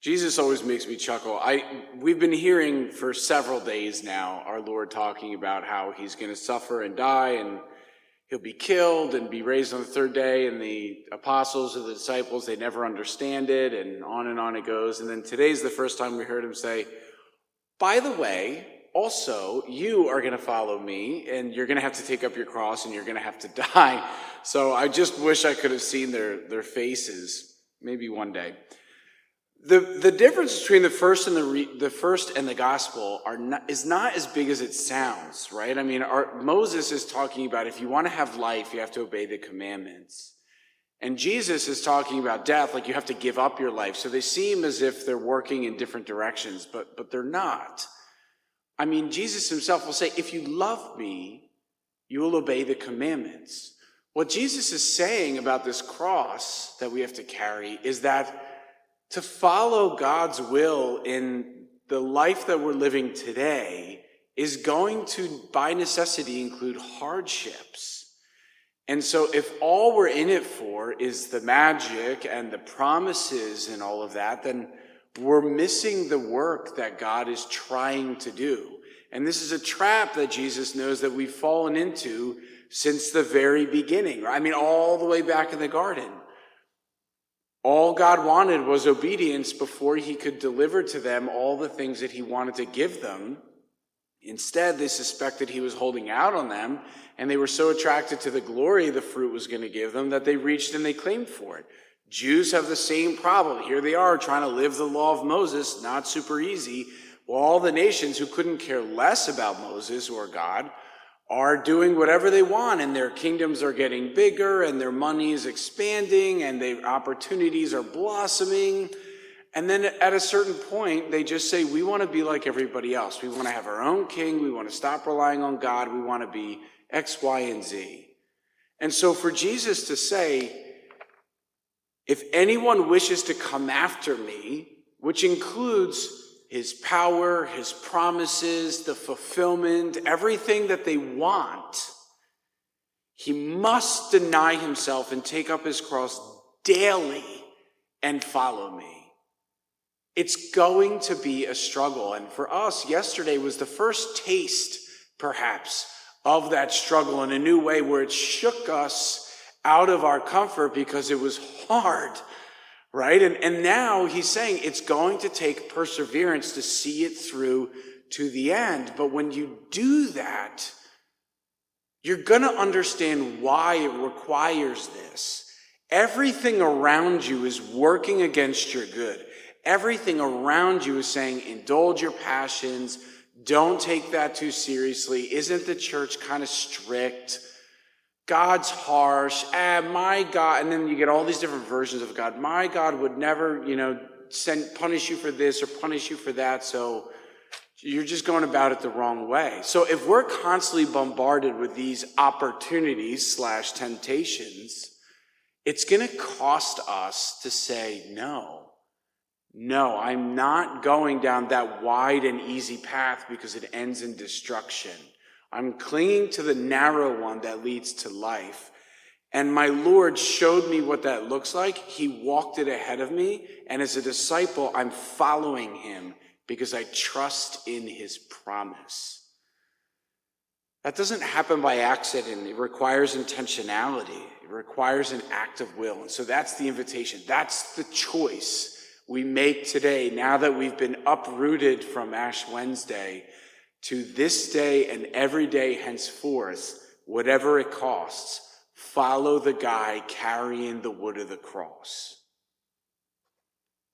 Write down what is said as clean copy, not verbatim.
Jesus always makes me chuckle. We've been hearing for several days now our Lord talking about how he's going to suffer and die and he'll be killed and be raised on the third day, and the apostles or the disciples, they never understand it, and on it goes. And then today's the first time we heard him say, by the way, also, you are going to follow me, and you're going to have to take up your cross, and you're going to have to die. So I just wish I could have seen their faces, maybe one day. The difference between the first and the gospel is not as big as it sounds, right? I mean, Moses is talking about if you want to have life, you have to obey the commandments. And Jesus is talking about death, like you have to give up your life. So they seem as if they're working in different directions, but they're not. I mean, Jesus himself will say, if you love me, you will obey the commandments. What Jesus is saying about this cross that we have to carry is that to follow God's will in the life that we're living today is going to, by necessity, include hardships. And so if all we're in it for is the magic and the promises and all of that, then we're missing the work that God is trying to do. And this is a trap that Jesus knows that we've fallen into since the very beginning. I mean, all the way back in the garden. All God wanted was obedience before he could deliver to them all the things that he wanted to give them. Instead, they suspected he was holding out on them, and they were so attracted to the glory the fruit was going to give them that they reached and they claimed for it. Jews have the same problem. Here they are trying to live the law of Moses, not super easy. Well, all the nations who couldn't care less about Moses or God are doing whatever they want, and their kingdoms are getting bigger, and their money is expanding, and their opportunities are blossoming. And then at a certain point, they just say, we want to be like everybody else. We want to have our own king. We want to stop relying on God. We want to be X, Y, and Z. And so for Jesus to say, if anyone wishes to come after me, which includes his power, his promises, the fulfillment, everything that they want, he must deny himself and take up his cross daily and follow me. It's going to be a struggle. And for us, yesterday was the first taste, perhaps, of that struggle in a new way where it shook us out of our comfort because it was hard. Right? And now he's saying it's going to take perseverance to see it through to the end. But when you do that, you're going to understand why it requires this. Everything around you is working against your good. Everything around you is saying, indulge your passions. Don't take that too seriously. Isn't the church kind of strict? God's harsh, my God, and then you get all these different versions of God. My God would never, punish you for this or punish you for that, so you're just going about it the wrong way. So if we're constantly bombarded with these opportunities / temptations, it's going to cost us to say, no, I'm not going down that wide and easy path because it ends in destruction. I'm clinging to the narrow one that leads to life. And my Lord showed me what that looks like. He walked it ahead of me. And as a disciple, I'm following him because I trust in his promise. That doesn't happen by accident. It requires intentionality. It requires an act of will. And so that's the invitation. That's the choice we make today, now that we've been uprooted from Ash Wednesday, to this day and every day henceforth, whatever it costs, follow the guy carrying the wood of the cross.